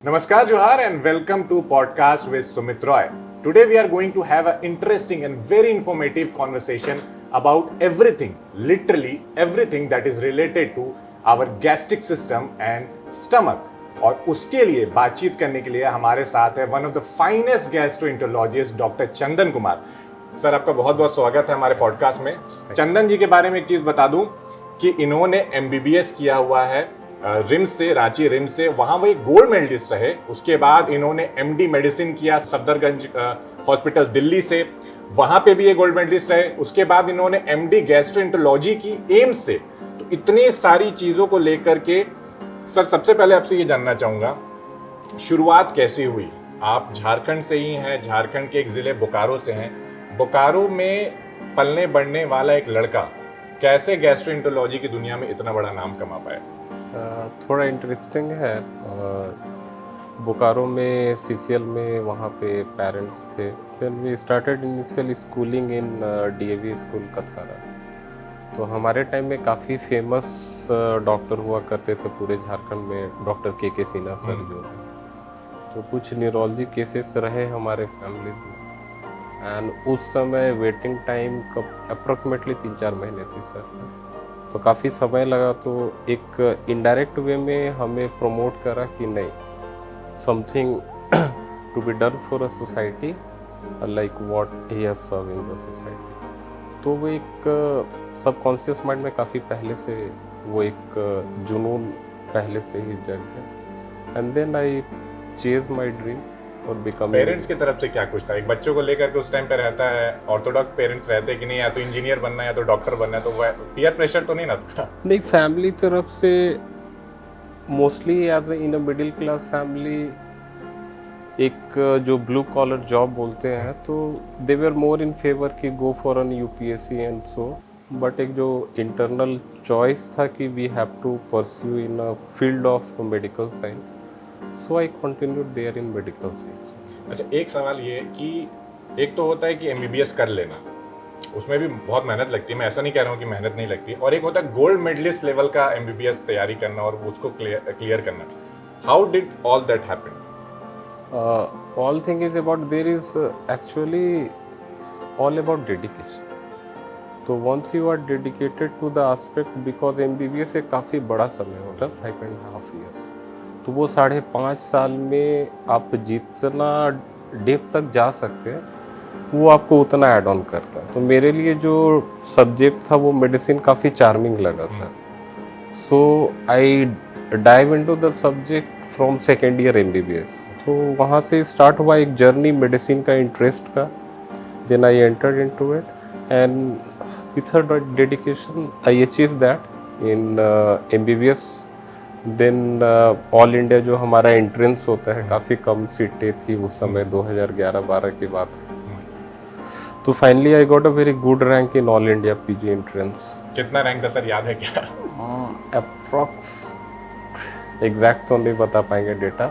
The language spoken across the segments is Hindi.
Namaskar Johar and welcome to podcast with Sumit Roy. Today we are going to have an interesting and very informative conversation about everything, literally everything that is related to our gastric system and stomach. और उसके लिए बातचीत करने के लिए हमारे साथ है one of the finest gastroenterologist doctor Chandan Kumar. Sir आपका बहुत बहुत स्वागत है हमारे पॉडकास्ट में। चंदन जी के बारे में एक चीज बता दूं कि इन्होंने एमबीबीएस किया हुआ है रिम्स से, रांची रिम्स से, वहां वो एक गोल्ड मेडलिस्ट रहे। उसके बाद इन्होंने एमडी मेडिसिन किया सफदरगंज हॉस्पिटल दिल्ली से, वहां पे भी ये गोल्ड मेडलिस्ट रहे। उसके बाद इन्होंने एमडी गैस्ट्रोएंटरोलॉजी की एम्स से। तो इतनी सारी चीजों को लेकर के सर सबसे पहले आपसे ये जानना चाहूंगा, शुरुआत कैसी हुई? आप झारखंड से ही हैं, झारखंड के एक जिले बोकारो से हैं। बोकारो में पलने बढ़ने वाला एक लड़का कैसे गैस्ट्रोएंटरोलॉजी की दुनिया में इतना बड़ा नाम कमा पाया? थोड़ा इंटरेस्टिंग है। बोकारो में सीसीएल में वहाँ पे पेरेंट्स थे। Then we started initial schooling in DAV school Kathara. तो हमारे टाइम में काफ़ी फेमस डॉक्टर हुआ करते थे पूरे झारखंड में, डॉक्टर के सिन्हा सर जो थे। तो कुछ न्यूरोलॉजी केसेस रहे हमारे फैमिली में, एंड उस समय वेटिंग टाइम अप्रोक्सीमेटली 3-4 महीने थी सर। तो काफ़ी समय लगा। तो एक इनडायरेक्ट वे में हमें प्रमोट करा कि नहीं, something to be done for a society like what he has serve in the society. तो वो एक सबकॉन्शियस माइंड में काफ़ी पहले से वो एक जुनून पहले से ही जग है। And then I chase my dream और बिकम। पेरेंट्स की तरफ से क्या कुछ था? एक बच्चों को लेकर के उस टाइम पे रहता है, ऑर्थोडॉक्स पेरेंट्स रहते कि नहीं, या तो इंजीनियर बनना है या तो डॉक्टर बनना है, तो पीयर प्रेशर तो नहीं ना था? नहीं, फैमिली तरफ से mostly as in a middle class family, एक जो ब्लू कॉलर जॉब बोलते हैं, तो दे वर मोर इन फेवर कि go for an UPSC and so. But एक जो इंटरनल चॉइस था कि we have to pursue in a field of medical science, so I continued there in medical science. अच्छा, एक सवाल ये कि एक तो होता है कि एमबीबीएस कर लेना, उसमें भी बहुत मेहनत लगती है, मैं ऐसा नहीं कह रहा हूँ कि मेहनत नहीं लगती, और एक होता है गोल्ड मेडलिस्ट लेवल का एमबीबीएस तैयारी करना और उसको क्लियर करना। How did all that happen? All thing is about, there is actually all about dedication. तो once you are dedicated to the aspect, because MBBS एक काफ़ी बड़ा समय होता है, 5.5 years। तो वो 5.5 साल में आप जितना डेप्थ तक जा सकते हैं वो आपको उतना ऐड ऑन करता है। तो मेरे लिए जो सब्जेक्ट था वो मेडिसिन काफ़ी चार्मिंग लगा था। So I dive into the subject from second year MBBS. तो वहाँ से स्टार्ट हुआ एक जर्नी मेडिसिन का, इंटरेस्ट का। Then I entered into it and with her dedication I achieve that in MBBS. Then all India जो हमारा एंट्रेंस होता है, काफ़ी कम सीटें थी उस समय, 2011-12 की बात है। तो finally I got a very good rank in all India PG entrance. कितना रैंक था सर, याद है क्या? अप्रॉक्स एग्जैक्ट तो नहीं बता पाएंगे डेटा।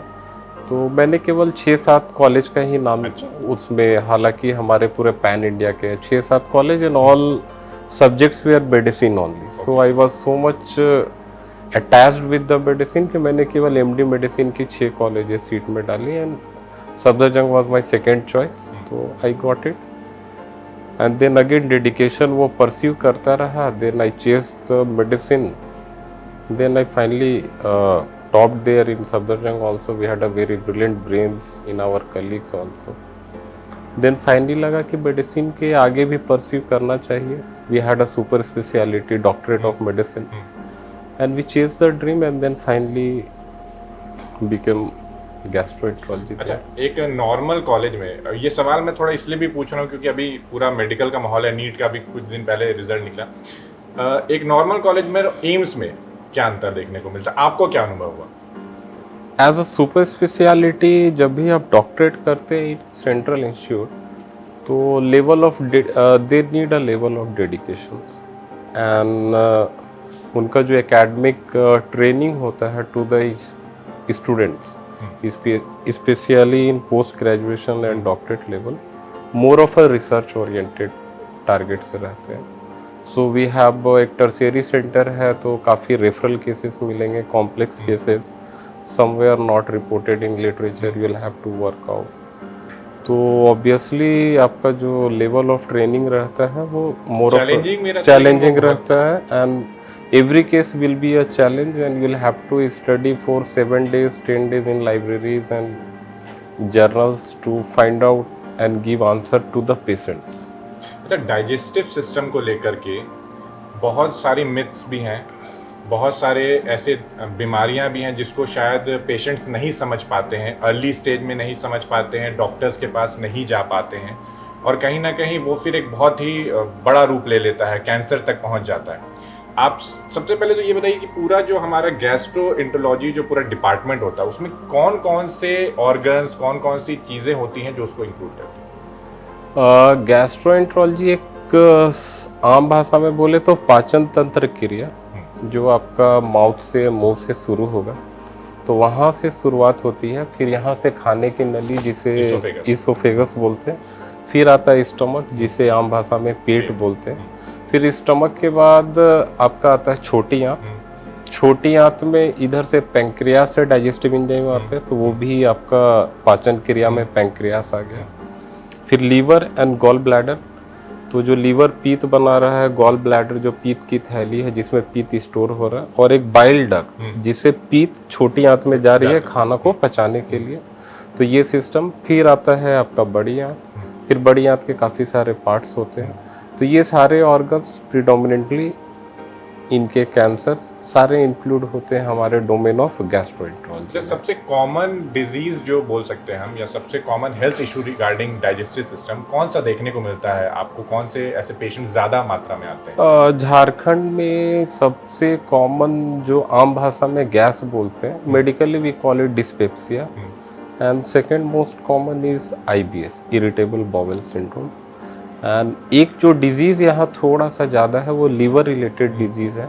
तो मैंने केवल 6-7 कॉलेज का ही नाम उसमें, हालांकि हमारे पूरे पैन इंडिया के 6-7 college and all subjects were medicine only. So I was so much attached with the medicine कि मैंने केवल एमडी मेडिसिन की 6 कॉलेजेस सीट में डाली, and Safdarjung was my second choice. तो I got it and then again dedication वो परस्यू करता रहा। Then I chase the medicine. Then I finally top there in Safdarjung also. We had a very brilliant brains in our colleagues also. Then finally लगा कि मेडिसिन के आगे भी परस्यू करना चाहिए। We had a super speciality doctorate of medicine and we chased the dream and then finally became gastroenterology। अच्छा, एक नॉर्मल कॉलेज में, ये सवाल मैं थोड़ा इसलिए भी पूछ रहा हूँ क्योंकि अभी पूरा मेडिकल का माहौल है, नीट का भी कुछ दिन पहले रिजल्ट निकला। एक नॉर्मल कॉलेज में एम्स में क्या अंतर देखने को मिलता है? आपको क्या अनुभव हुआ? एज अ सुपर स्पेशलिटी जब भी आप डॉक्टरेट करते हैं सेंट्रल इंस्टीट्यूट, तो level of they need a level of dedication and उनका जो एकेडमिक ट्रेनिंग होता है to the students, specially in post graduation and doctorate level, more of a research oriented target से रहते हैं। सो वी हैव एक टर्शियरी सेंटर है, तो काफ़ी रेफरल केसेस मिलेंगे, complex cases, somewhere not reported in literature, you will have to work out. तो ऑब्वियसली आपका जो लेवल ऑफ ट्रेनिंग रहता है वो मोर ऑफ चैलेंजिंग भी रहता है, लेकिन वो चैलेंजिंग बहुत- रहता है, and every case will be a challenge and you will have to study for 7 days 10 days in libraries and journals to find out and give answer to the patients. अच्छा, डाइजेस्टिव सिस्टम को लेकर के बहुत सारी मिथ्स भी हैं, बहुत सारे ऐसे बीमारियां भी हैं जिसको शायद पेशेंट्स नहीं समझ पाते हैं, अर्ली स्टेज में नहीं समझ पाते हैं, डॉक्टर्स के पास नहीं जा पाते हैं, और कहीं ना कहीं वो फिर एक बहुत ही बड़ा रूप ले लेता है, कैंसर तक पहुंच जाता है। आप सबसे पहले तो ये बताइए कि पूरा जो हमारा गैस्ट्रोएंटरोलॉजी जो पूरा डिपार्टमेंट होता है उसमें कौन कौन से ऑर्गन्स, कौन कौन सी चीज़ें होती हैं जो उसको इंक्लूड करती हैं? गैस्ट्रोएंट्रोलॉजी एक आम भाषा में बोले तो पाचन तंत्र क्रिया, जो आपका माउथ से, मुंह से शुरू होगा, तो वहाँ से शुरुआत होती है। फिर यहाँ से खाने की नली जिसे इसोफेगस बोलते हैं, फिर आता है स्टमक जिसे आम भाषा में पेट बोलते हैं, फिर स्टमक के बाद आपका आता है छोटी आंत। छोटी आंत में इधर से पैंक्रियास से डाइजेस्टिव एंजाइम आते हैं, तो वो भी आपका पाचन क्रिया में पैंक्रियास आ गया। फिर लीवर एंड गॉल ब्लैडर, तो जो लीवर पीत बना रहा है, गॉल ब्लैडर जो पीत की थैली है जिसमें पीत स्टोर हो रहा है, और एक बाइल डक्ट जिसे पीत छोटी आंत में जा रही है खाना को पचाने के लिए, तो ये सिस्टम। फिर आता है आपका बड़ी आंत, फिर बड़ी आंत के काफ़ी सारे पार्ट्स होते हैं, तो ये सारे ऑर्गन्स प्रिडोमिनेंटली इनके कैंसर सारे इंक्लूड होते हैं हमारे डोमेन ऑफ गैस्ट्रोएंटरोलॉजी। सबसे कॉमन डिजीज जो बोल सकते हैं हम, या सबसे common health issue regarding digestive system कौन सा देखने को मिलता है आपको? कौन से ऐसे पेशेंट ज़्यादा मात्रा में आते हैं? झारखंड में सबसे कॉमन जो आम भाषा में गैस बोलते हैं, medically we call it dyspepsia, and second most common is IBS, irritable bowel syndrome. And एक जो डिजीज़ यहाँ थोड़ा सा ज़्यादा है वो लीवर रिलेटेड डिजीज़ है,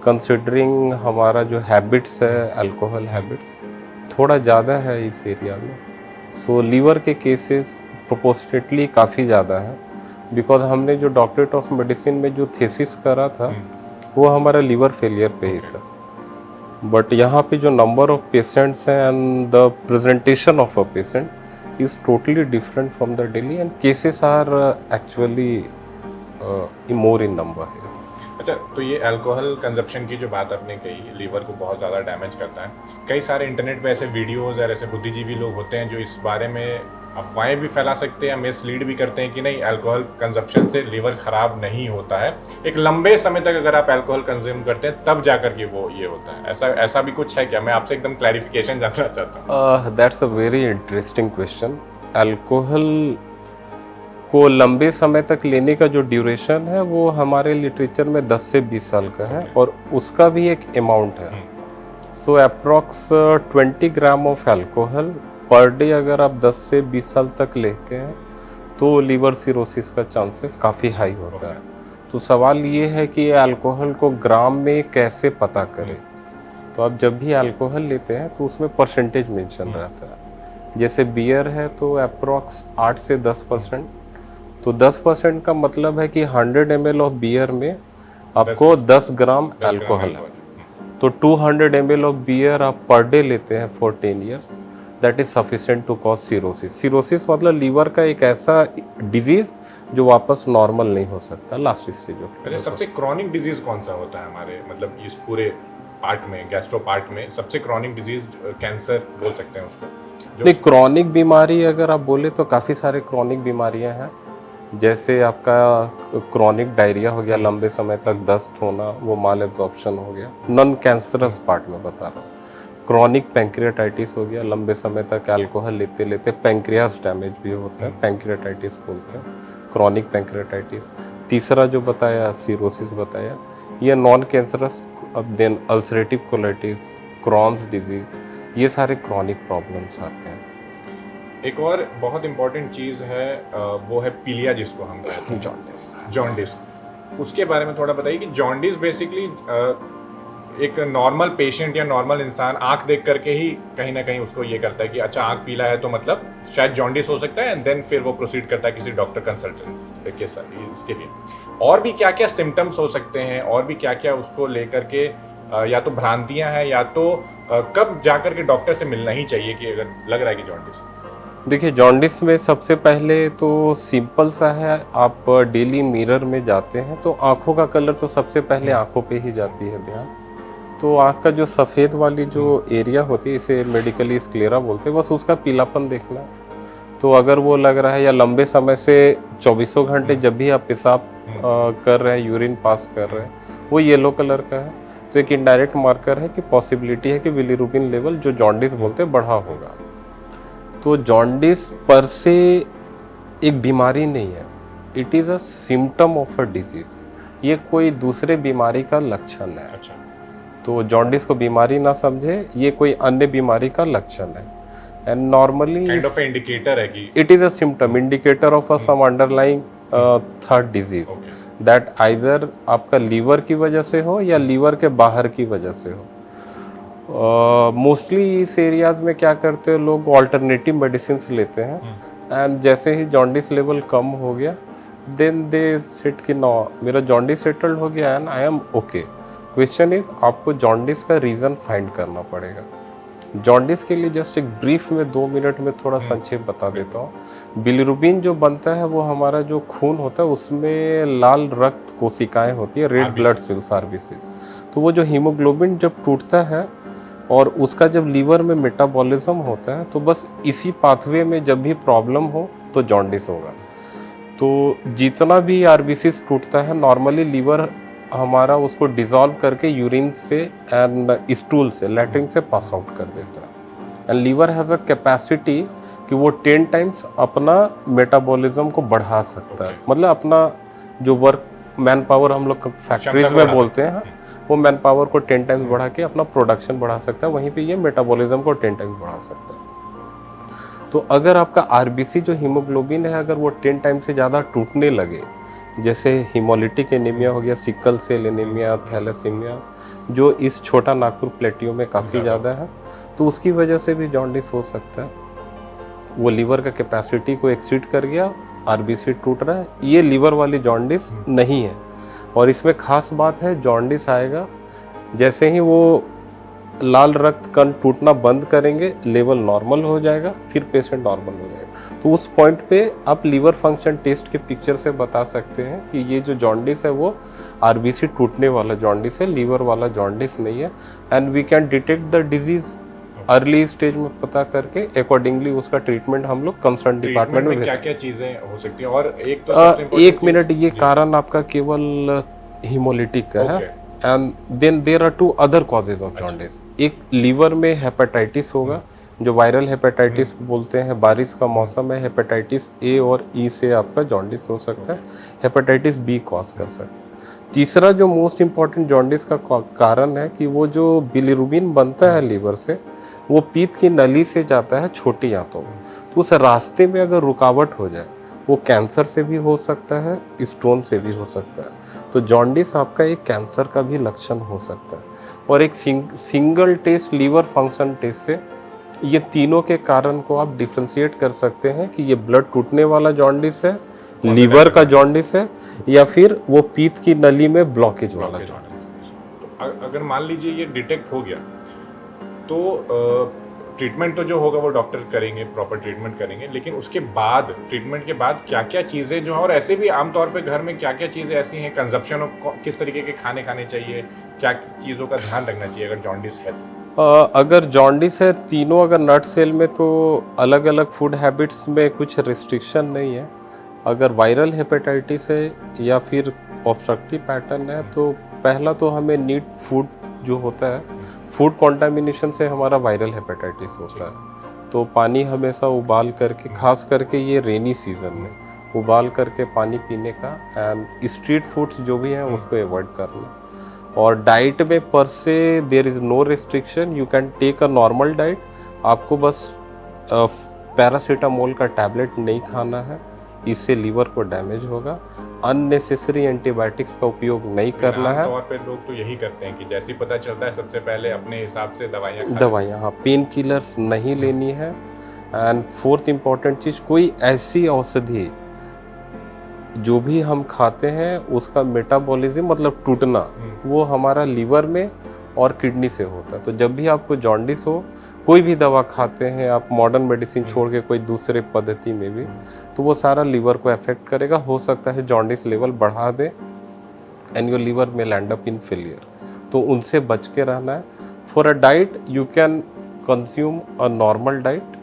कंसिडरिंग हमारा जो हैबिट्स है, अल्कोहल हैबिट्स थोड़ा ज़्यादा है इस एरिया में, सो लीवर के केसेस प्रोपोर्शनेटली काफ़ी ज़्यादा है, बिकॉज हमने जो डॉक्टरेट ऑफ मेडिसिन में जो थीसिस करा था वो हमारा लीवर फेलियर पे ही था। बट यहाँ पे जो नंबर ऑफ पेशेंट्स हैं and the presentation of a patient is totally different from the Delhi, and cases are actually more in number here. अच्छा, तो ये अल्कोहल कंजप्शन की जो बात आपने कही, लीवर को बहुत ज़्यादा डैमेज करता है। कई सारे इंटरनेट पे ऐसे वीडियोस और ऐसे बुद्धिजीवी लोग होते हैं जो इस बारे में अफवाहें भी फैला सकते हैं, मिसलीड भी करते हैं कि नहीं, अल्कोहल कंजप्शन से लीवर ख़राब नहीं होता है, एक लंबे समय तक अगर आप अल्कोहल कंज्यूम करते हैं तब जाकर के वो ये होता है। ऐसा भी कुछ है क्या? मैं आपसे एकदम क्लैरिफिकेशन जानना चाहता हूँ। That's a very interesting question. Alcohol को लंबे समय तक लेने का जो ड्यूरेशन है वो हमारे लिटरेचर में 10 से 20 साल का है, और उसका भी एक अमाउंट है। So approx 20 gram of alcohol per day अगर आप 10 से 20 साल तक लेते हैं तो लीवर सिरोसिस का चांसेस काफ़ी हाई होता है। तो सवाल ये है कि अल्कोहल को ग्राम में कैसे पता करें। तो आप जब भी अल्कोहल लेते हैं तो उसमें परसेंटेज मेंशन रहता है। जैसे बियर है तो अप्रॉक्स 8 से 10%, तो 10% का मतलब है कि 100 ml ऑफ बियर में आपको 10 ग्राम अल्कोहल है। तो 200 ml ऑफ बियर आप पर डे लेते हैं for 10 years, that is sufficient to cause cirrhosis. Cirrhosis मतलब लीवर का एक ऐसा डिजीज जो वापस नॉर्मल नहीं हो सकता, लास्ट स्टेज ऑफ। अच्छा, सबसे क्रॉनिक डिजीज कौन सा होता है हमारे, मतलब इस पूरे पार्ट में, गैस्ट्रो पार्ट में सबसे क्रॉनिक डिजीज कैंसर बोल सकते हैं उसको? नहीं, क्रॉनिक बीमारी अगर आप बोले तो काफ़ी सारे क्रॉनिक बीमारियां हैं, जैसे आपका क्रॉनिक डायरिया हो गया, लंबे समय तक दस्त होना, वो माल एब्जॉर्प्शन हो गया, नॉन कैंसरस पार्ट में बता रहा हूँ। क्रॉनिक पैंक्रियाटाइटिस हो गया, लंबे समय तक अल्कोहल लेते लेते पैंक्रियास डैमेज भी होता है, पैंक्रियाटाइटिस बोलते हैं, क्रॉनिक पैंक्रियाटाइटिस। तीसरा जो बताया सिरोसिस बताया, ये नॉन कैंसरस। अब then ulcerative colitis, Crohn's disease, ये सारे क्रॉनिक प्रॉब्लम्स आते हैं। एक और बहुत इंपॉर्टेंट चीज़ है, वो है पीलिया, जिसको हम कहते हैं जॉन्डिस। उसके बारे में थोड़ा बताइए कि जॉन्डिस बेसिकली एक नॉर्मल पेशेंट या नॉर्मल इंसान आंख देख करके ही कहीं ना कहीं उसको ये करता है कि अच्छा आंख पीला है तो मतलब शायद जॉन्डिस हो सकता है, एंड देन फिर वो प्रोसीड करता है किसी डॉक्टर कंसल्टेंट के साथ इसके लिए। और भी क्या क्या सिम्टम्स हो सकते हैं, और भी क्या क्या उसको लेकर के या तो भ्रांतियां हैं या तो कब जाकर के डॉक्टर से मिलना ही चाहिए कि अगर लग रहा है कि जॉन्डिस? देखिए जॉन्डिस में सबसे पहले तो सिंपल सा है, आप डेली मिरर में जाते हैं तो आंखों का कलर तो सबसे पहले आंखों पे ही जाती है ध्यान। तो आंख का जो सफ़ेद वाली जो एरिया होती है, इसे मेडिकली स्क्लेरा बोलते हैं, बस उसका पीलापन देखना है। तो अगर वो लग रहा है या लंबे समय से 24 घंटे जब भी आप पेशाब कर रहे हैं, यूरिन पास कर रहे हैं, वो येलो कलर का है, तो एक इनडायरेक्ट मार्कर है कि पॉसिबिलिटी है कि बिलीरुबिन लेवल जो जॉन्डिस बोलते हैं बढ़ा होगा। तो जॉन्डिस पर से एक बीमारी नहीं है, it is a symptom of a disease. ये कोई दूसरे बीमारी का लक्षण है। अच्छा। तो जॉन्डिस को बीमारी ना समझे, ये कोई अन्य बीमारी का लक्षण है। And normally kind of indicator है कि it is a symptom indicator of a some underlying third disease that either आपका लीवर की वजह से हो या लीवर के बाहर की वजह से हो। मोस्टली इस एरियाज में क्या करते हैं लोग, ऑल्टरनेटिव मेडिसिन लेते हैं, एंड जैसे ही जॉन्डिस लेवल कम हो गया देन दे सेट कि नो मेरा जॉन्डिस सेटल्ड हो गया and I am okay. Question is आपको जॉन्डिस का रीज़न फाइंड करना पड़ेगा। जॉन्डिस के लिए जस्ट एक ब्रीफ में 2 मिनट में थोड़ा संक्षेप बता देता हूँ। बिलिरुबिन जो बनता है वो हमारा जो खून होता है उसमें लाल रक्त कोशिकाएं होती है, रेड ब्लड सेल्स आरबीसीज। तो वो जो हीमोग्लोबिन जब टूटता है और उसका जब लीवर में मेटाबॉलिज्म होता है, तो बस इसी पाथवे में जब भी प्रॉब्लम हो तो जॉन्डिस होगा। तो जितना भी आरबीसीज टूटता है नॉर्मली लीवर हमारा उसको डिसॉल्व करके यूरिन से एंड स्टूल से, लैट्रिन से पास आउट कर देता है। And liver has a capacity कि वो 10 टाइम्स अपना मेटाबॉलिज्म को बढ़ा सकता है। मतलब अपना जो वर्क मैन पावर हम लोग फैक्ट्रीज में बोलते हैं, वो मैन पावर को 10 टाइम्स बढ़ा के अपना प्रोडक्शन बढ़ा सकता है। वहीं पे ये मेटाबॉलिज्म को 10 टाइम्स बढ़ा सकता है। तो अगर आपका आरबीसी जो हीमोग्लोबिन है अगर वो 10 टाइम्स से ज़्यादा टूटने लगे, जैसे हीमोलिटिक एनीमिया हो गया, सिकल सेल एनीमिया, थैलेसीमिया, जो इस छोटा नागपुर प्लेटियो में काफ़ी ज़्यादा है, तो उसकी वजह से भी जॉन्डिस हो सकता है। वो लीवर का कैपेसिटी को एक्सीड कर गया, आरबीसी टूट रहा है, ये लीवर वाली जॉन्डिस नहीं है। और इसमें खास बात है, जॉन्डिस आएगा जैसे ही वो लाल रक्त कण टूटना बंद करेंगे, लेवल नॉर्मल हो जाएगा, फिर पेशेंट नॉर्मल हो जाएगा। तो उस पॉइंट पे आप लीवर फंक्शन टेस्ट के पिक्चर से बता सकते हैं कि ये जो जॉन्डिस है वो आरबीसी टूटने वाला जॉन्डिस है, लीवर वाला जॉन्डिस नहीं है। And we can detect the disease early stage में पता करके अकॉर्डिंगली उसका ट्रीटमेंट हम लोग कंसर्न डिपार्टमेंट में क्या क्या चीजें हो सकती हैं? और एक तो सबसे important एक मिनट, ये कारण आपका केवल हीमोलिटिक का है, and then there are 2 other causes of jaundice. एक लीवर में हेपेटाइटिस होगा, जो वायरल हेपेटाइटिस बोलते हैं, बारिश का मौसम है, हेपेटाइटिस ए और ई से आपका जॉन्डिस हो सकता है, हेपेटाइटिस बी कॉज कर सकता है। तीसरा जो मोस्ट इम्पॉर्टेंट जॉन्डिस का कारण है कि वो जो बिलिरुबिन बनता है लीवर से, वो पीत की नली से जाता है छोटी आंतों में। तो उस रास्ते में अगर रुकावट हो जाए, वो कैंसर से भी हो सकता है, स्टोन से भी हो सकता है। तो जॉन्डिस आपका एक कैंसर का भी लक्षण हो सकता है। और एक single test, liver function test से ये तीनों के कारण को आप डिफ्रेंशिएट कर सकते हैं कि ये ब्लड टूटने वाला जॉन्डिस है, लीवर का जॉन्डिस है, या फिर वो पीत की नली में ब्लॉकेज वाला जॉन्डिस है। तो अगर मान लीजिए ये डिटेक्ट हो गया तो ट्रीटमेंट तो जो होगा वो डॉक्टर करेंगे, प्रॉपर ट्रीटमेंट करेंगे, लेकिन उसके बाद, ट्रीटमेंट के बाद क्या क्या चीज़ें जो है, और ऐसे भी आमतौर पे घर में क्या क्या चीज़ें ऐसी हैं, कंजप्शन किस तरीके के खाने खाने चाहिए, क्या चीज़ों का ध्यान रखना चाहिए अगर जॉन्डिस है तो? अगर जॉन्डिस है, तीनों अगर नट सेल में, तो अलग अलग फूड हैबिट्स में कुछ रिस्ट्रिक्शन नहीं है। अगर वायरल हेपेटाइटिस है या फिर ऑब्स्ट्रक्टिव पैटर्न है, तो पहला तो हमें नीट फूड जो होता है, फूड कॉन्टामिनेशन से हमारा वायरल हेपेटाइटिस होता है। तो पानी हमेशा उबाल करके, खास करके ये रेनी सीजन में उबाल करके पानी पीने का, एंड स्ट्रीट फूड्स जो भी हैं उसको अवॉइड करना। और डाइट में पर से there is no restriction, you can take a normal diet. आपको बस पैरासीटामोल का टैबलेट नहीं खाना है, इससे लीवर को डैमेज होगा। अननेसेसरी एंटीबायोटिक्स का उपयोग नहीं करना है। आमतौर पे लोग तो यही करते हैं कि जैसे ही पता चलता है सबसे पहले अपने हिसाब से दवाइयाँ, हाँ, पेन किलर्स नहीं लेनी है। एंड फोर्थ इम्पॉर्टेंट चीज़, कोई ऐसी औषधि जो भी हम खाते हैं उसका मेटाबॉलिज्म मतलब टूटना, वो हमारा लीवर में और किडनी से होता है। तो जब भी आपको जॉन्डिस हो, कोई भी दवा खाते हैं आप मॉडर्न मेडिसिन छोड़ के कोई दूसरे पद्धति में भी, तो वो सारा लीवर को अफेक्ट करेगा। हो सकता है जॉन्डिस लेवल बढ़ा दे and your liver may land up in failure. तो उनसे बच के रहना है। For a diet you can consume a normal diet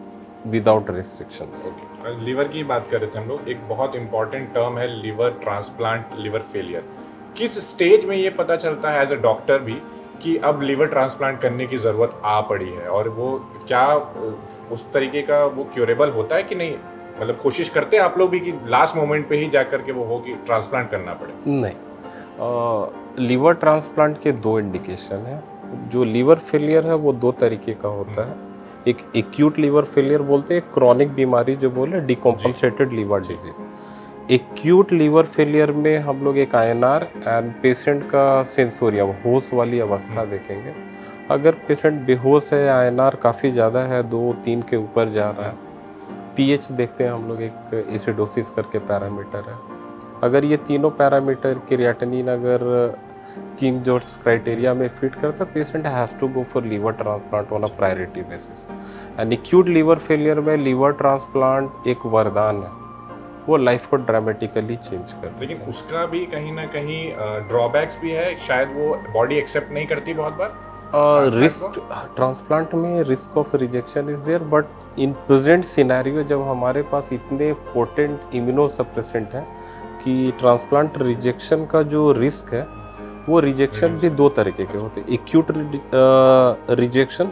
without restrictions. Liver की बात कर रहे थे हम लोग, एक बहुत इंपॉर्टेंट टर्म है लीवर ट्रांसप्लांट, लीवर फेलियर। किस स्टेज में ये पता चलता है एज अ डॉक्टर भी कि अब लीवर ट्रांसप्लांट करने की ज़रूरत आ पड़ी है, और वो क्या उस तरीके का वो क्योरेबल होता है कि नहीं? मतलब कोशिश करते हैं आप लोग भी कि लास्ट मोमेंट पे ही जा करके वो हो कि ट्रांसप्लांट करना पड़े? नहीं, लीवर ट्रांसप्लांट के दो इंडिकेशन है। जो लीवर फेलियर है वो दो तरीके का होता है। एक एक्यूट लीवर फेलियर बोलते हैं, क्रॉनिक बीमारी जो बोले decompensated liver disease. Acute liver failure में हम लोग एक आईएनआर एंड पेशेंट का सेंसोरियम, होश वाली अवस्था देखेंगे। अगर पेशेंट बेहोश है, आईएनआर काफ़ी ज़्यादा है, 2-3 के ऊपर जा रहा है, पीएच देखते हैं हम लोग, एक एसिडोसिस करके पैरामीटर है। अगर ये तीनों पैरामीटर, क्रिएटिनिन अगर किंग जॉर्ज क्राइटेरिया में फिट करता, patient has to go for liver transplant on a priority basis. And acute liver failure में लीवर ट्रांसप्लांट एक वरदान है, वो लाइफ को ड्रामेटिकली चेंज कर। लेकिन उसका भी कहीं ना कहीं ड्रॉबैक्स भी है, शायद वो बॉडी एक्सेप्ट नहीं करती बहुत बार। रिस्क ट्रांसप्लांट में risk of rejection is there, but in present scenario जब हमारे पास इतने पोटेंट इम्यूनोसप्रेसेंट हैं कि ट्रांसप्लांट रिजेक्शन का जो रिस्क है वो रिजेक्शन भी दो तरीके के होते हैं। एक्यूट रिजेक्शन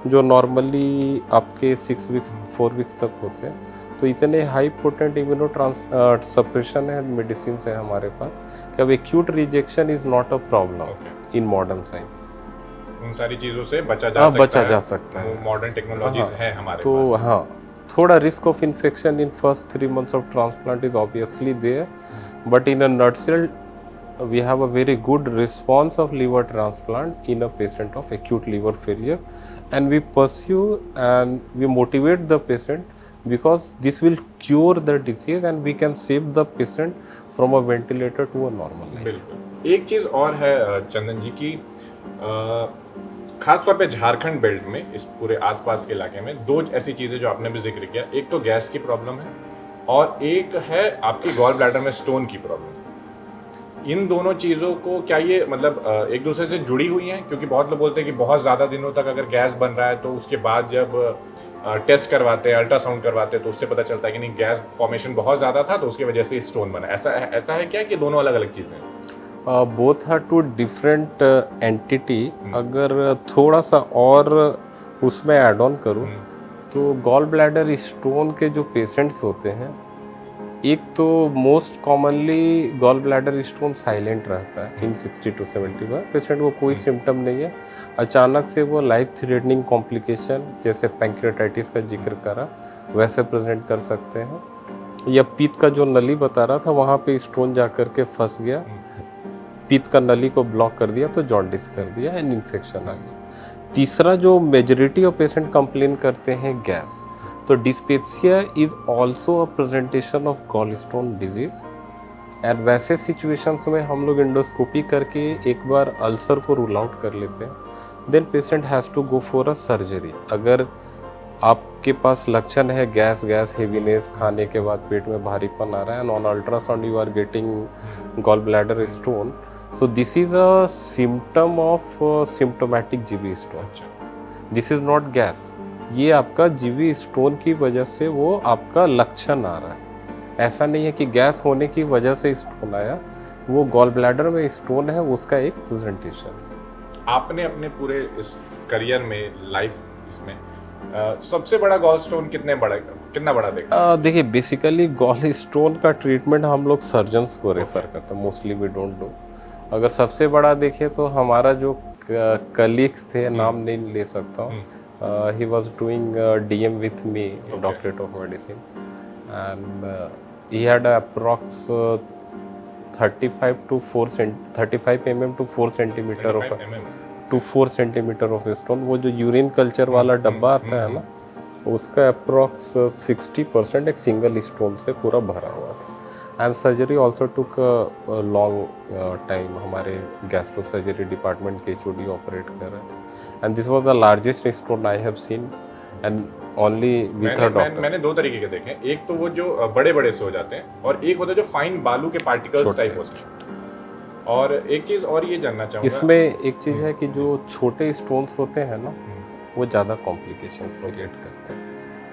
जो नॉर्मली आपके 6 वीक्स 4 वीक्स तक होते हैं, तो इतने हाई पोटेंट इम्यूनो सप्रेशन है मेडिसिन है हमारे पास कि अब acute rejection is not a problem in modern science. उन सारी चीज़ों से बचा जा सकता है। मॉडर्न टेक्नोलॉजीज है हमारे तो पास। हाँ, थोड़ा risk of infection in first 3 months of transplant is obviously there, but in a nutshell we have a very good response of liver transplant in a patient of acute liver failure, and we pursue and we motivate the patient because this will cure the disease and we can save the patient from a ventilator to a normal life. बिल्कुल। एक चीज़ और है चंदन जी की, खासतौर पे झारखंड बेल्ट में, इस पूरे आसपास के इलाके में दो ऐसी चीज़ें जो आपने भी जिक्र किया, एक तो गैस की प्रॉब्लम है और एक है आपकी गॉल ब्लैडर में स्टोन की प्रॉब्लम। इन दोनों चीज़ों को क्या ये मतलब एक दूसरे से जुड़ी हुई हैं? क्योंकि बहुत लोग बोलते हैं कि बहुत ज़्यादा दिनों तक अगर गैस बन रहा है तो उसके बाद जब टेस्ट करवाते हैं, अल्ट्रासाउंड करवाते हैं, तो उससे पता चलता है कि नहीं, गैस फॉर्मेशन बहुत ज़्यादा था तो उसकी वजह से स्टोन बना। ऐसा है क्या कि दोनों अलग अलग चीज़ें हैं? Both are two different entity. अगर थोड़ा सा और उसमें ऐड ऑन करूँ तो गॉल ब्लैडर स्टोन के जो पेशेंट्स होते हैं, एक तो most commonly gall bladder stone silent रहता है इन 60 to 70 पेशेंट को कोई सिम्टम नहीं है, अचानक से वो लाइफ थ्रेटनिंग कॉम्प्लिकेशन जैसे पैंक्रियाटाइटिस का जिक्र करा वैसे प्रेजेंट कर सकते हैं, या पीत का जो नली बता रहा था वहाँ पे स्टोन जा कर के फंस गया, पीत का नली को ब्लॉक कर दिया तो जॉन्डिस कर दिया एंड इन्फेक्शन आ गया। तीसरा जो मेजॉरिटी ऑफ पेशेंट कंप्लेन करते हैं गैस, तो dyspepsia is also a presentation of gallstone disease. And वैसे सिचुएशंस में हम लोग एंडोस्कोपी करके एक बार अल्सर को रूल आउट कर लेते हैं, then patient has to go for a surgery. अगर आपके पास लक्षण है गैस हेवीनेस, खाने के बाद पेट में भारीपन आ रहा है and on ultrasound you are getting gall bladder stone, so this is a symptom of symptomatic GB stone. This is not gas, ये आपका जीवी स्टोन की वजह से वो आपका लक्षण आ रहा है। ऐसा नहीं है कि गैस होने की वजह से स्टोन आया, वो गॉल ब्लैडर में स्टोन है उसका एक प्रेजेंटेशन है। आपने अपने पूरे इस करियर में, लाइफ इसमें सबसे बड़ा गॉल स्टोन कितना बड़ा देखा? देखिए, बेसिकली गॉल स्टोन का ट्रीटमेंट हम लोग सर्जन्स को रेफर करते हैं, मोस्टली वी डोंट डू। अगर सबसे बड़ा देखें तो हमारा जो कलीग्स थे, नाम नहीं ले सकता हूँ, he was doing DM with me, doctorate of medicine, and he had approx 35 mm to 4 centimeter of stone। वो जो यूरिन कल्चर वाला डब्बा आता है ना, उसका अप्रॉक्स 60% एक सिंगल स्टोन से पूरा भरा हुआ था। And surgery also took long time. हमारे गैस्ट्रो सर्जरी डिपार्टमेंट के HOD ऑपरेट कर रहे थे and this was the largest stone I have seen and only with a doctor. मैंने दो तरीके के देखे हैं. एक तो वो जो बड़े बड़े से हो जाते हैं और एक होता है जो फाइन बालू के पार्टिकल्स टाइप होते हैं. और एक चीज और ये जानना चाहूंगा इसमें एक चीज है कि जो छोटे स्टोन्स होते हैं ना वो ज़्यादा कॉम्प्लिकेशंस क्रिएट करते हैं.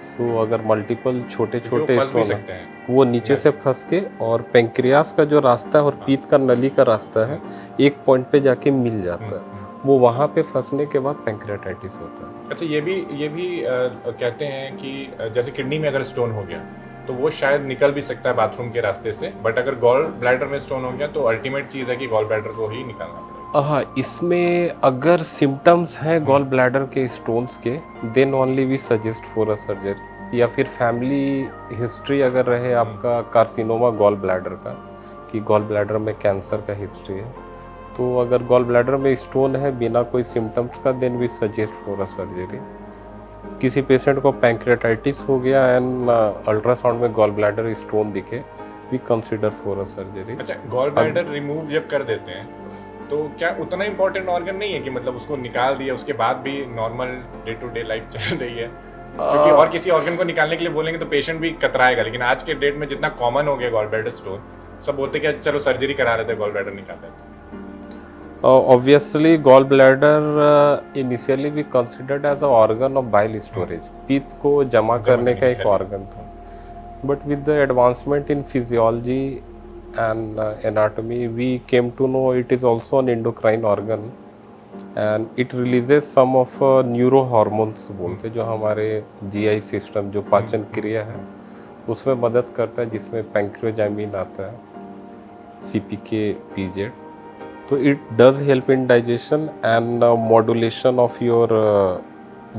सो अगर मल्टीपल छोटे छोटे फंस भी स्टोन सकते हैं. तो वो नीचे से फंस के और पेंक्रियास का जो रास्ता है और पीत का नली का रास्ता है एक पॉइंट पे जाके मिल जाता है. वो वहाँ पे फंसने के बाद पेंक्रियाटाइटिस होता है. अच्छा, ये भी कहते हैं कि जैसे किडनी में अगर स्टोन हो गया तो वो शायद निकल भी सकता है बाथरूम के रास्ते से, बट अगर गॉल ब्लैडर में स्टोन हो गया तो अल्टीमेट चीज़ है कि गॉल ब्लैडर को ही निकालना पड़ेगा. हाँ, इसमें अगर सिम्टम्स हैं गॉल ब्लैडर के स्टोन्स के then only we suggest for a surgery. या फिर फैमिली हिस्ट्री अगर रहे आपका कार्सिनोमा गॉल ब्लैडर का, कि गॉल ब्लैडर में कैंसर का हिस्ट्री है, तो अगर गॉल ब्लैडर में स्टोन है बिना कोई सिम्टम्स का then we suggest for a surgery. किसी पेशेंट को पैंक्रियाटाइटिस हो गया एंड अल्ट्रासाउंड में गॉल ब्लैडर स्टोन दिखे we consider for a surgery. अच्छा, गॉल ब्लैडर रिमूव जब कर देते हैं तो क्या उतना इंपॉर्टेंट ऑर्गन नहीं है कि मतलब उसको निकाल दिया उसके बाद भी normal day to day life चल रही है? क्योंकि और किसी ऑर्गन को निकालने के लिए बोलेंगे तो पेशेंट भी कतराएगा. लेकिन आज के डेट में जितना कॉमन हो गया गॉल ब्लैडर स्टोन, सब बोलते कि चलो सर्जरी करा लेते हैं, गॉल ब्लैडर निकाल लेते हैं. Obviously gallbladder initially we considered as an organ of bile storage. पीत को जमा करने का एक organ था. But with the advancement in physiology and anatomy, we came to know it is also an endocrine organ and it releases some of neurohormones बोलते जो हमारे GI system जो पाचन क्रिया है उसमें मदद करता है, जिसमें पैंक्रियोजाइमिन आता है, CPK, PZ. तो it does help in digestion and modulation of your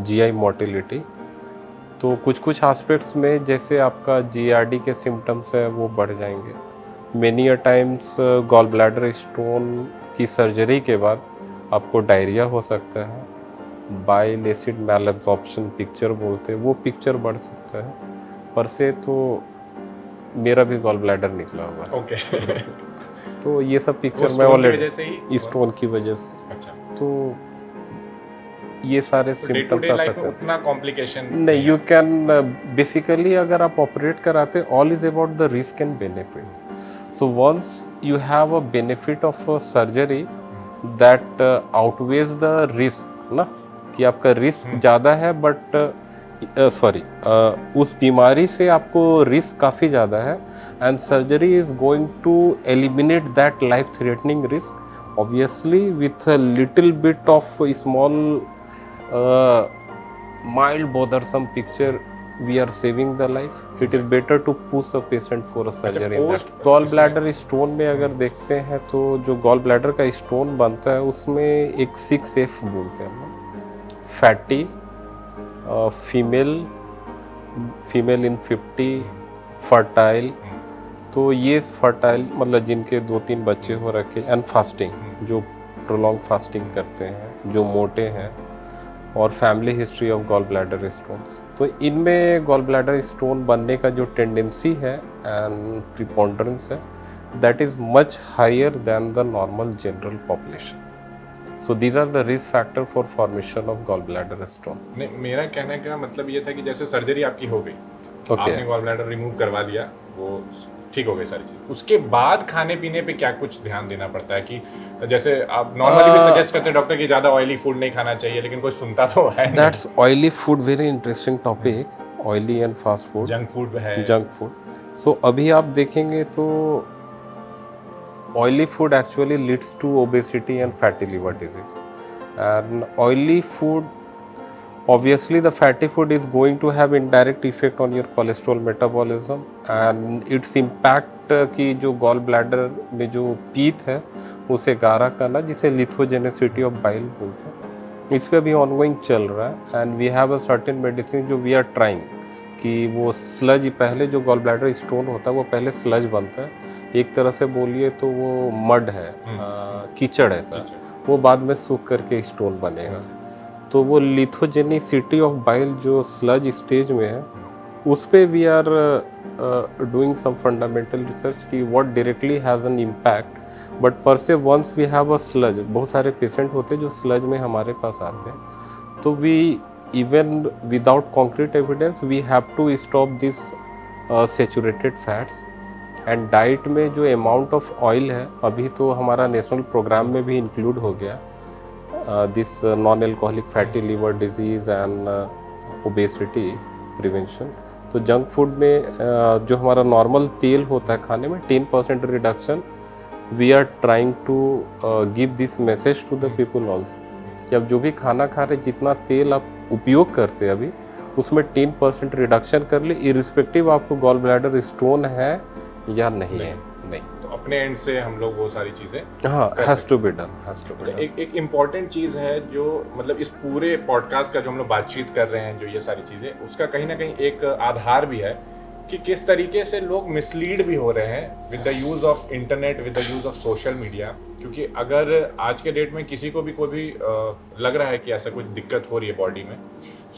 GI motility. तो कुछ कुछ एस्पेक्ट्स में जैसे आपका GERD के सिम्टम्स है वो बढ़ जाएंगे. Many a times gall bladder stone की सर्जरी के बाद आपको डायरिया हो सकता है, बाइल एसिड मैलअब्जॉर्प्शन पिक्चर बोलते हैं, वो पिक्चर बढ़ सकता है. पर से तो मेरा भी गॉल ब्लैडर निकला हुआ है. ओके. तो ये सब पिक्चर में ऑलरेडी स्टोन की वजह से. अच्छा. तो ये सारे सिम्टम्स आ सकते हैं. उतना कॉम्प्लिकेशन नहीं, यू कैन बेसिकली अगर आप ऑपरेट कराते all is about the risk and benefit. So once you have a benefit of surgery that outweighs the risk ना, कि आपका रिस्क ज़्यादा है बट उस बीमारी से आपको रिस्क काफ़ी ज़्यादा है and surgery is going to eliminate that life threatening risk, obviously with a little bit of a small mild bothersome picture we are saving the life. It is better to push a patient for a surgery. in that gall bladder stone में अगर देखते हैं तो जो gall bladder का stone बनता है उसमें एक 6F बोलते हैं हम, fatty, female in 50, fertile. तो ये फर्टाइल मतलब जिनके 2-3 बच्चे हो रखे एंड फास्टिंग, जो प्रोलॉन्ग फास्टिंग करते हैं, जो मोटे हैं, और family history of gall bladder stones. तो इनमें गॉल ब्लैडर स्टोन बनने का जो टेंडेंसी है एंड प्रिपोंडरेंस है that is much higher than the normal general population. So these are the risk factor for formation of gall bladder stone. मेरा कहने का मतलब ये था कि जैसे सर्जरी आपकी हो गई, आपने गॉल ब्लैडर रिमूव करवा दिया, वो ठीक हो गई सारी चीज, उसके बाद खाने पीने पे क्या कुछ ध्यान देना पड़ता है? कि जैसे आप नॉर्मली भी सजेस्ट करते हैं डॉक्टर कि ज़्यादा ऑयली फूड नहीं खाना चाहिए, लेकिन कोई सुनता तो है नहीं. That's oily food, very interesting topic. Oily and fast food, junk food है, जंक फूड. सो अभी आप देखेंगे तो oily food actually leads to obesity and fatty liver disease. And oily food, obviously the fatty food is going to have indirect effect on your cholesterol metabolism and its impact कि जो गॉल ब्लैडर में जो पीत है उसे गाढ़ा करना, जिसे लिथोजेनेसिटी ऑफ बाइल बोलते हैं, इस पर भी ऑनगोइंग चल रहा है. And we have a certain medicine जो वी आर ट्राइंग कि वो स्लज, पहले जो गॉल ब्लैडर स्टोन होता है वो पहले स्लज बनता है, एक तरह से बोलिए तो वो मड है, कीचड़ है सर, वो बाद में सूख करके स्टोन बनेगा. तो वो लिथोजेनिसिटी ऑफ बाइल जो स्लज स्टेज में है उस पे we are doing some fundamental research कि what directly has an impact, but per se once we have a sludge, बहुत सारे पेशेंट होते हैं जो स्लज में हमारे पास आते हैं, तो we even without concrete evidence we have to stop this saturated fats. And diet में जो अमाउंट ऑफ ऑयल है, अभी तो हमारा नेशनल प्रोग्राम में भी इंक्लूड हो गया this non alcoholic fatty liver disease and obesity prevention. तो जंक फूड में जो हमारा नॉर्मल तेल होता है खाने में 10% reduction, we are trying to give this message to the people also कि अब जो भी खाना खा रहे, जितना तेल आप उपयोग करते हैं अभी, उसमें 10% रिडक्शन कर ले, इरिस्पेक्टिव आपको गॉल ब्लैडर स्टोन है या नहीं है। नहीं, तो अपने एंड से हम लोग वो सारी चीजें, हाँ, has to be done, has to be अच्छा, डन। एक इम्पॉर्टेंट चीज़ है जो मतलब इस पूरे पॉडकास्ट का जो हम लोग बातचीत कर रहे हैं, जो ये सारी चीज़ें, उसका कहीं ना कहीं एक आधार भी है कि किस तरीके से लोग मिसलीड भी हो रहे हैं with the use of internet, with the use of social media. क्योंकि अगर आज के डेट में किसी को भी कोई भी लग रहा है कि ऐसा कुछ दिक्कत हो रही है बॉडी में,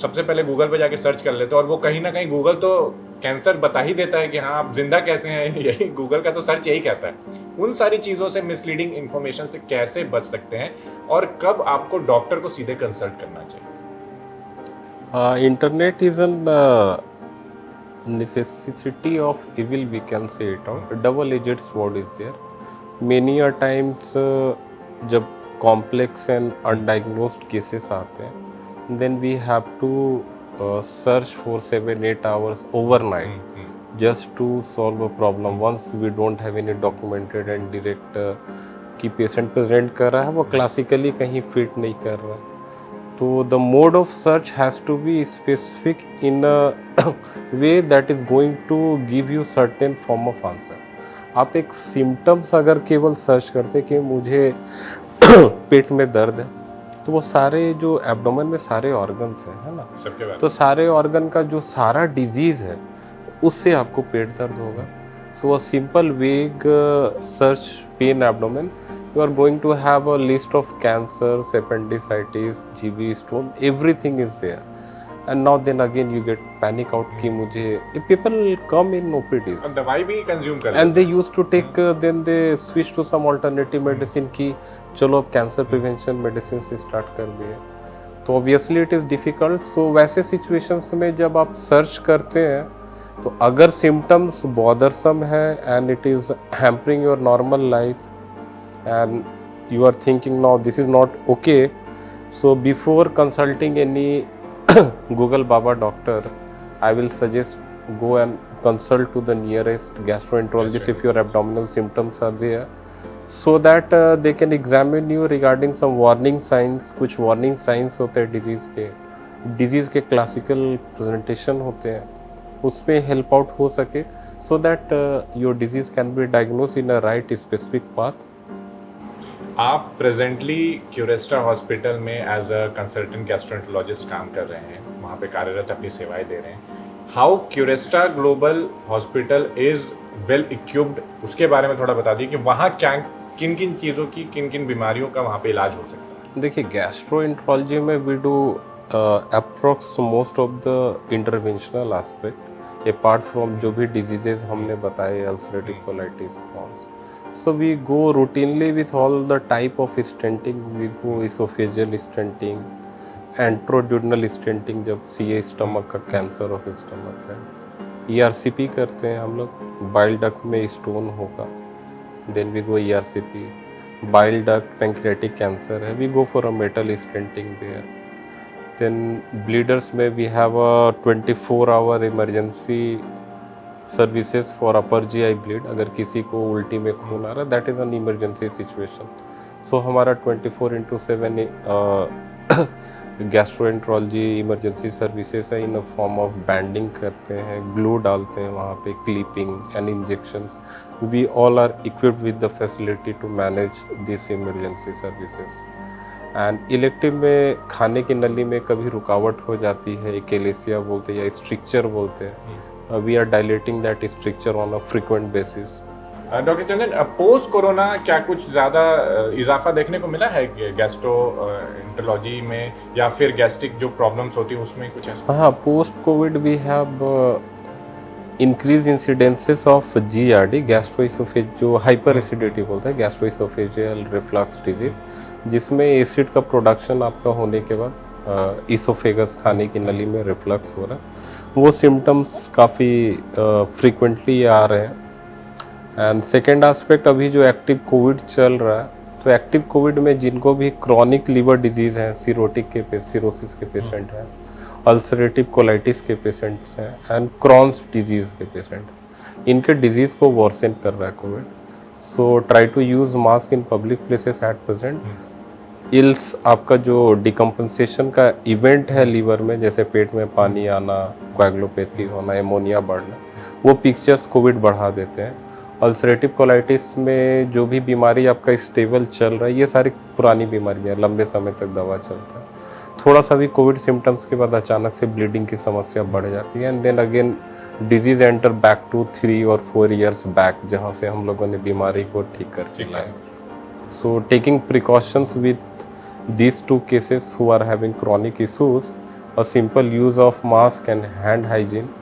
सबसे पहले गूगल पे जाके सर्च कर लेते हैं, और वो कहीं ना कहीं गूगल तो कैंसर बता ही देता है कि हाँ आप जिंदा कैसे हैं, यही गूगल का तो सर्च यही कहता है। उन सारी चीज़ों से, मिसलीडिंग इन्फॉर्मेशन से कैसे बच सकते हैं, और कब आपको डॉक्टर को सीधे कंसल्ट करना चाहिए? Internet is an necessity of evil, we can say it out. A double-edged sword is there. Many a times जब complex and undiagnosed cases आते हैं, then we have to search for 7-8 hours overnight just to solve a problem. Once we don't have any documented and direct कि patient present कर रहा है, वो classically कहीं fit नहीं कर रहा है, तो the mode of search has to be specific in a way that is going to give you certain form of answer. आप एक symptoms अगर केवल सर्च करते कि मुझे पेट में दर्द है, तो वो सारे जो एब्डोमेन में सारे ऑर्गन्स हैं, है ना, सबके बारे तो सारे ऑर्गन का जो सारा डिजीज है उससे आपको पेट दर्द होगा. सो अ सिंपल वेग search pen abdomen, you are going to have a list of cancers, appendicitis, GB stone, everything is there. And now then again you get panic out कि मुझे, people come in OPDs और दवाई भी कंज्यूम कर and they used to take then they switch to some alternative medicine कि चलो अब कैंसर प्रिवेंशन मेडिसिन से स्टार्ट कर दिए, तो ऑब्वियसली इट इज़ डिफ़िकल्ट. सो वैसे सिचुएशंस में जब आप सर्च करते हैं, तो अगर सिम्टम्स बॉदरसम है and it is hampering your normal life and you are thinking now this is not okay, so before consulting any Google Baba doctor, I will suggest go and consult to the nearest gastroenterologist if your abdominal symptoms are there, so that they can examine you regarding some warning signs. कुछ warning signs होते हैं डिजीज़ के क्लासिकल प्रेजेंटेशन होते हैं, उसमें हेल्प आउट हो सके, so that your disease can be diagnosed in a right specific path. आप प्रेजेंटली क्यूरेस्टा हॉस्पिटल में एज अ कंसल्टेंट गैस्ट्रोएंटरोलॉजिस्ट काम कर रहे हैं, वहाँ पे कार्यरत अपनी सेवाएं दे रहे हैं. How Curesta global hospital is well equipped, उसके बारे में थोड़ा बता दीजिए कि वहाँ क्या, किन किन चीज़ों की, किन किन बीमारियों का वहाँ पे इलाज हो सकता है. देखिए, गैस्ट्रोएंटरोलॉजी में we do approx most of the interventional aspect, apart from जो भी डिजीजेज हमने बताए, ulcerative colitis, Crohn's. So we go routinely with all the type of stenting. We go esophageal stenting, enteroduodenal stenting जब CA स्टमक का कैंसर ऑफ स्टमक है. ERCP करते हैं हम लोग, बाइल डक्ट में स्टोन होगा, then we go ERCP. Bile duct pancreatic cancer है, we go for a metal stenting there. Then bleeders में we have a 24-hour emergency services for upper GI bleed. अगर किसी को उल्टी में खून आ रहा है, that is an emergency situation. So हमारा 24/7 गैस्ट्रोएंटरोलॉजी इमरजेंसी सर्विसेज है, in a form of banding करते हैं, ग्लू डालते हैं वहाँ पे, clipping and injections. We all are equipped with the facility to manage this emergency services. And elective में खाने की नली में कभी रुकावट हो जाती है, एकेलेसिया बोलते हैं या स्ट्रिक्चर बोलते हैं, we are dilating that structure on a frequent basis. Doctor Chandan, post corona क्या कुछ ज़्यादा इजाफा देखने को मिला है गैस्ट्रोएंटरोलॉजी में, या फिर गैस्ट्रिक जो प्रॉब्लम्स होती है उसमें कुछ ऐसा? हाँ, post covid we have increase incidences of GRD, gastroesophageal, जो हाइपर एसिडिटी बोलते हैं, गैस्ट्रोइसोफेजियल रिफ्लक्स डिजीज, जिसमें एसिड का प्रोडक्शन आपका होने के बाद इसोफेगस, खाने की नली में रिफ्लक्स हो रहा है, वो सिम्टम्स काफ़ी फ्रीक्वेंटली आ रहे हैं। एंड सेकेंड एस्पेक्ट, अभी जो एक्टिव कोविड चल रहा है, तो एक्टिव कोविड में जिनको भी क्रॉनिक लीवर डिजीज़ हैं, सिरोसिस के पेशेंट हैं, अल्सरेटिव कोलाइटिस के पेशेंट्स हैं एंड क्रॉन्स डिजीज़ के पेशेंट, इनके डिजीज़ को वर्सन कर रहा है Covid. So try to use mask in public places at present. Else, आपका जो डिकम्पनसेशन का इवेंट है लीवर में, जैसे पेट में पानी आना, कोएगुलोपैथी होना, एमोनिया बढ़ना, वो पिक्चर्स कोविड बढ़ा देते हैं। अल्सरेटिव कोलाइटिस में जो भी बीमारी आपका स्टेबल चल रहा है, ये सारी पुरानी बीमारियाँ, लंबे समय तक दवा चलता है। थोड़ा सा भी कोविड सिम्टम्स के बाद अचानक से ब्लीडिंग की समस्या बढ़ जाती है, and then again disease enter back to 3 और 4 years बैक, जहाँ से हम लोगों ने बीमारी को ठीक करके लाया। So taking precautions with these 2 cases who are having chronic issues, a simple use of mask and hand hygiene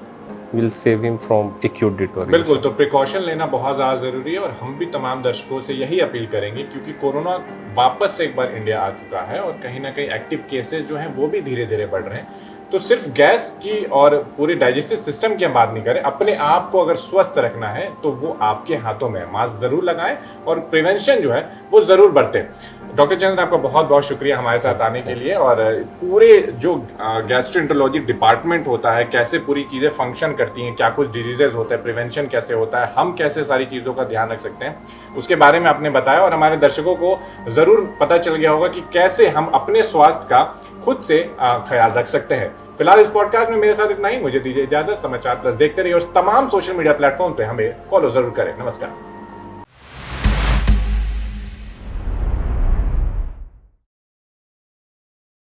will save him from acute deterioration. बिल्कुल, तो प्रिकॉशन लेना बहुत ज़्यादा ज़रूरी है और हम भी तमाम दर्शकों से यही अपील करेंगे, क्योंकि कोरोना वापस से एक बार इंडिया आ चुका है और कहीं ना कहीं एक्टिव केसेस जो हैं वो भी धीरे धीरे बढ़ रहे हैं। तो सिर्फ गैस की और पूरे डाइजेस्टिव सिस्टम की हम बात नहीं करें, अपने आप को अगर स्वस्थ रखना है तो वो आपके हाथों में है। मास्क ज़रूर लगाएं और प्रिवेंशन जो है वो ज़रूर बरतें। डॉक्टर चंद्र, आपका बहुत बहुत शुक्रिया हमारे साथ आने के लिए, और पूरे जो गैस्ट्रोएंटरोलॉजी डिपार्टमेंट होता है, कैसे पूरी चीज़ें फंक्शन करती हैं, क्या कुछ डिजीजेज होते हैं, प्रिवेंशन कैसे होता है, हम कैसे सारी चीज़ों का ध्यान रख सकते हैं, उसके बारे में आपने बताया। और हमारे दर्शकों को ज़रूर पता चल गया होगा कि कैसे हम अपने स्वास्थ्य का खुद से ख्याल रख सकते हैं। फिलहाल इस पॉडकास्ट में मेरे साथ इतना ही। मुझे दीजिए इजाजत। समाचार प्लस देखते रहिए और तमाम सोशल मीडिया प्लेटफॉर्म पे हमें फॉलो जरूर करें। नमस्कार।